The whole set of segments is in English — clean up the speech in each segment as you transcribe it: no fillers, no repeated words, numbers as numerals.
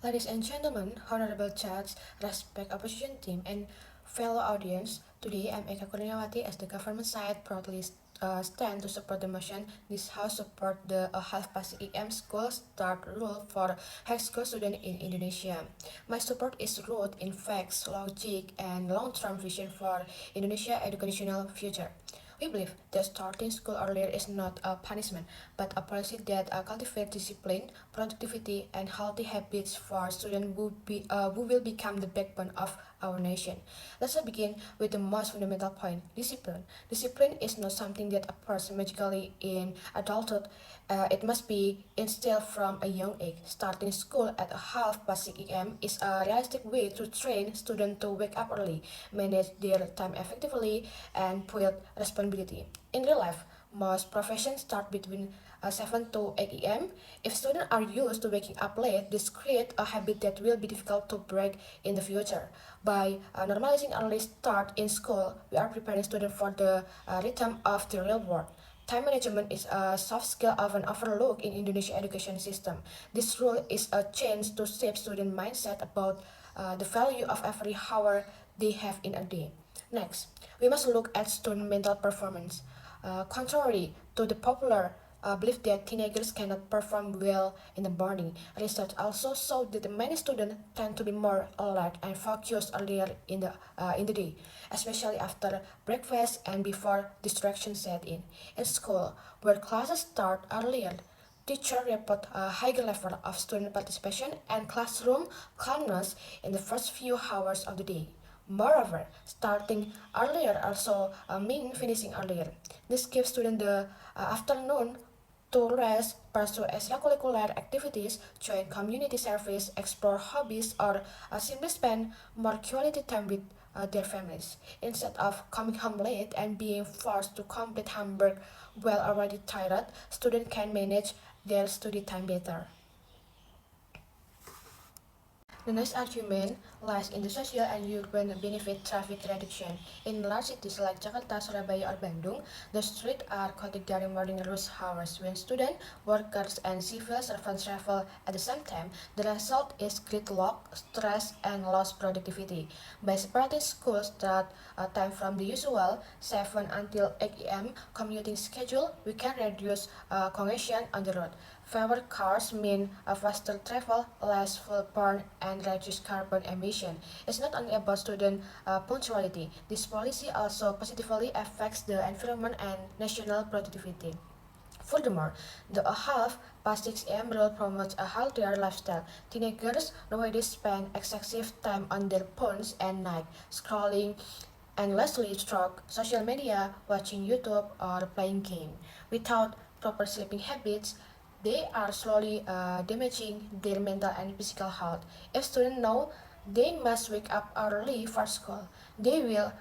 Ladies and gentlemen, honorable judge, respect opposition team, and fellow audience, today I'm Eka Kurniawati as the government side proudly stand to support the motion. This house support the half past EM school start rule for high school students in Indonesia. My support is rooted in facts, logic, and long-term vision for Indonesia educational future. We believe that starting school earlier is not a punishment, but a policy that cultivates discipline, productivity, and healthy habits for students who will become the backbone of our nation. Let's begin with the most fundamental point: discipline. Discipline is not something that appears magically in adulthood. It must be instilled from a young age. Starting school at a half past 6 a.m. is a realistic way to train students to wake up early, manage their time effectively, and build responsibility. In real life, most professions start between 7 to 8 a.m. If students are used to waking up late, this creates a habit that will be difficult to break in the future. By normalizing early start in school, we are preparing students for the rhythm of the real world. Time management is a soft skill often overlooked in Indonesian education system. This rule is a chance to shape student mindset about the value of every hour they have in a day. Next, we must look at student mental performance. Contrary to the popular belief that teenagers cannot perform well in the morning, research also showed that many students tend to be more alert and focused earlier in the day, especially after breakfast and before distractions set in. In school, where classes start earlier, teachers report a higher level of student participation and classroom calmness in the first few hours of the day. Moreover, starting earlier also means finishing earlier. This gives students the afternoon to rest, pursue extracurricular activities, join community service, explore hobbies, or simply spend more quality time with their families. Instead of coming home late and being forced to complete homework while already tired, students can manage their study time better. The next argument lies in the social and urban benefit traffic reduction. In large cities like Jakarta, Surabaya, or Bandung, the streets are crowded during morning rush hours. When students, workers, and civil servants travel at the same time, the result is gridlock, stress, and lost productivity. By separating school start time from the usual 7 until 8 a.m. commuting schedule, we can reduce congestion on the road. Fewer cars mean a faster travel, less fuel burn, and reduced carbon emission. It's not only about student punctuality. This policy also positively affects the environment and national productivity. Furthermore, the half past 6 a.m. rule promotes a healthier lifestyle. Teenagers nowadays spend excessive time on their phones at night, scrolling endlessly through social media, watching YouTube, or playing game. Without proper sleeping habits, they are slowly damaging their mental and physical health. If students know they must wake up early for school, they will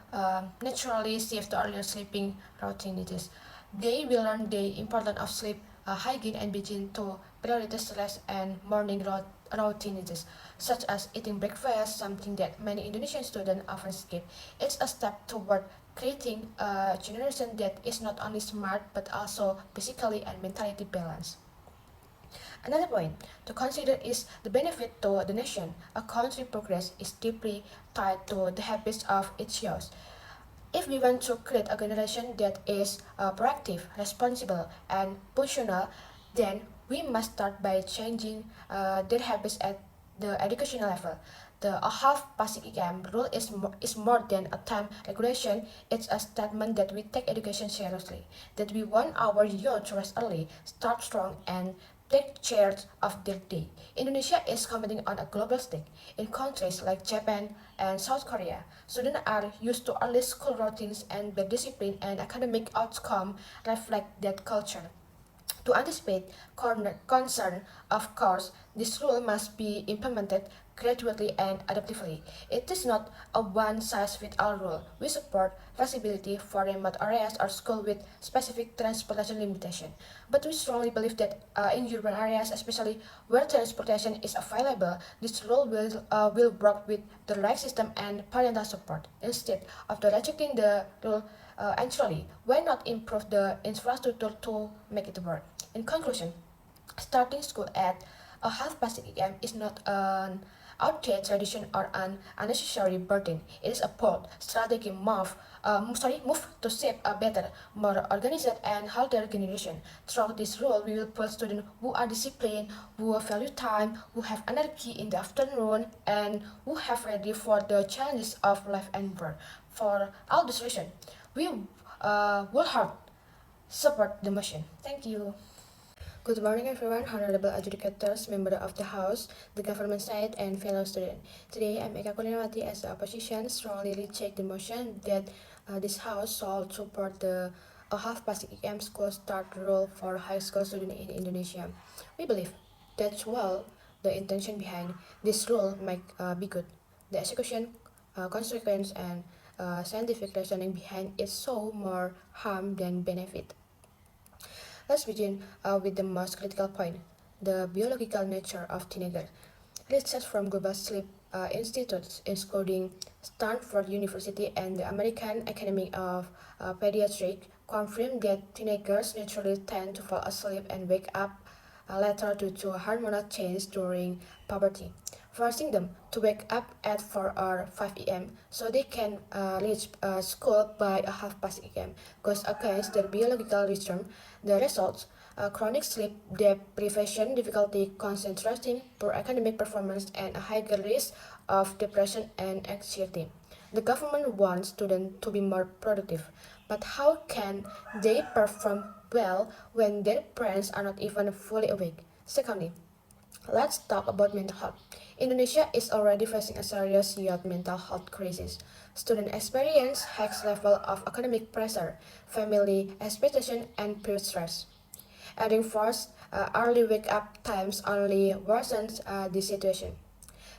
naturally shift to earlier sleeping routines. They will learn the importance of sleep hygiene and begin to prioritize rest and morning routines, such as eating breakfast, something that many Indonesian students often skip. It's a step toward creating a generation that is not only smart but also physically and mentally balanced. Another point to consider is the benefit to the nation. A country's progress is deeply tied to the habits of its youth. If we want to create a generation that is proactive, responsible, and functional, then we must start by changing their habits at the educational level. The half passing exam rule is more than a time regulation. It's a statement that we take education seriously, that we want our youth to rest early, start strong, and take charge of their day. Indonesia is competing on a global stage. In countries like Japan and South Korea, students are used to early school routines and their discipline and academic outcome reflect that culture. To anticipate concern, of course, this rule must be implemented gradually and adaptively. It is not a one-size-fits-all rule. We support flexibility for remote areas or schools with specific transportation limitation. But we strongly believe that in urban areas, especially where transportation is available, this rule will work with the right system and parental support. Instead of rejecting the rule entirely, why not improve the infrastructure to make it work? In conclusion, starting school at A half past 6 a.m. is not an outdated tradition or an unnecessary burden. It is a bold, strategic move to shape a better, more organized and healthier generation. Through this role, we will put students who are disciplined, who value time, who have energy in the afternoon, and who have ready for the challenges of life and work. For all this reason, we will hard support the motion. Thank you. Good morning, everyone, honorable adjudicators, member of the House, the government side, and fellow students. Today, I'm Eka Kurniawati as the opposition strongly reject the motion that this House should support the a half past a.m. school start rule for high school students in Indonesia. We believe that while the intention behind this rule might be good, the execution, consequence, and scientific reasoning behind it show more harm than benefit. Let's begin with the most critical point, the biological nature of teenagers. Research from Global Sleep Institute, including Stanford University and the American Academy of Pediatrics, confirm that teenagers naturally tend to fall asleep and wake up later due to hormonal change during puberty, forcing them to wake up at 4 or 5 a.m. so they can reach school by a half past a.m. goes against their biological rhythm. The results chronic sleep deprivation, difficulty concentrating, poor academic performance, and a higher risk of depression and anxiety. The government wants students to be more productive, but how can they perform well when their parents are not even fully awake? Secondly, let's talk about mental health. Indonesia is already facing a serious youth mental health crisis. Students experience high level of academic pressure, family expectation, and peer stress. Adding forced early wake-up times only worsens the situation.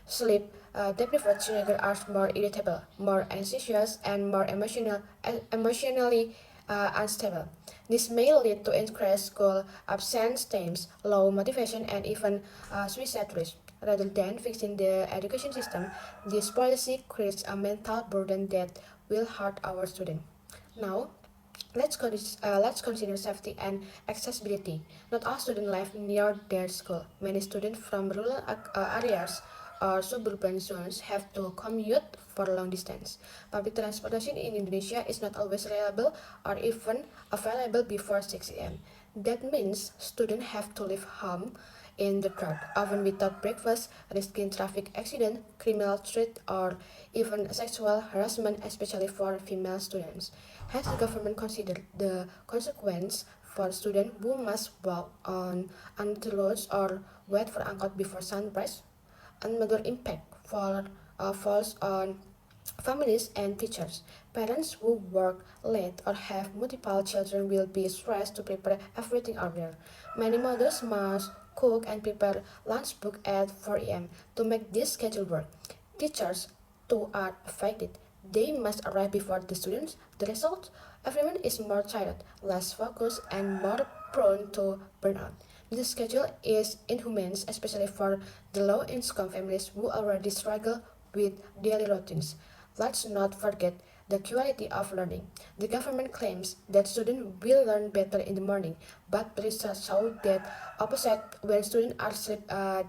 Sleep deprived teenagers are more irritable, more anxious, and more emotionally unstable. This may lead to increased school absence times, low motivation, and even suicide risk. Rather than fixing the education system, this policy creates a mental burden that will hurt our students. Now, let's consider safety and accessibility. Not all students live near their school. Many students from rural areas or suburban zones have to commute for long distance. Public transportation in Indonesia is not always reliable or even available before 6 a.m. That means students have to leave home in the dark, often without breakfast, risking traffic accident, criminal threat, or even sexual harassment, especially for female students. Has the government considered the consequence for students who must walk on the roads or wait for angkot before sunrise? Another impact falls on families and teachers. Parents who work late or have multiple children will be stressed to prepare everything earlier. Many mothers must cook and prepare lunch book at 4 a.m. to make this schedule work. Teachers too are affected. They must arrive before the students. The result? Everyone is more tired, less focused, and more prone to burnout. This schedule is inhumane, especially for the low-income families who already struggle with daily routines. Let's not forget the quality of learning. The government claims that students will learn better in the morning, but research show that opposite when students are sleep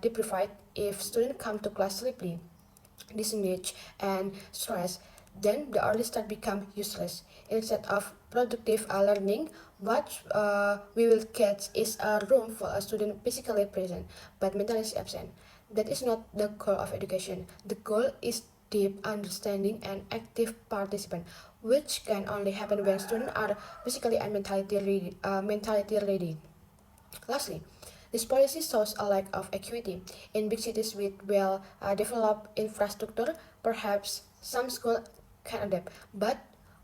deprived. If students come to class sleepy, disengaged, and stressed, then the early start become useless. Instead of productive learning, what we will get is a room for a student physically present but mentally absent. That is not the goal of education. The goal is deep understanding and active participation, which can only happen when students are physically and mentally ready. Lastly, this policy shows a lack of equity. In big cities with well-developed infrastructure, perhaps some schools can adapt. But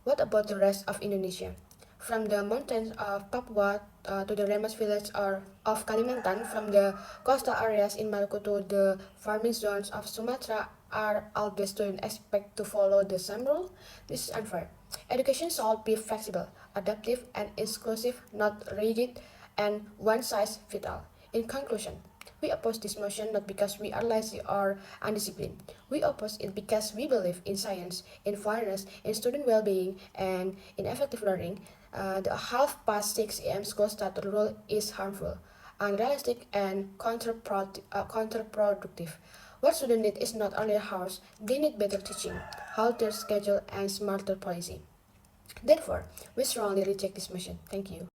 what about the rest of Indonesia? From the mountains of Papua to the remote village or of Kalimantan, from the coastal areas in Maluku to the farming zones of Sumatra, are all the students expected to follow the same rule? This is unfair. Education should be flexible, adaptive, and inclusive, not rigid and one size fits all. In conclusion, we oppose this motion not because we are lazy or undisciplined. We oppose it because we believe in science, in fairness, in student well-being, and in effective learning. The half past 6 a.m. school start rule is harmful. unrealistic, and counterproductive. What students need is not only a house, they need better teaching, healthier schedule, and smarter policy. Therefore, we strongly reject this motion. Thank you.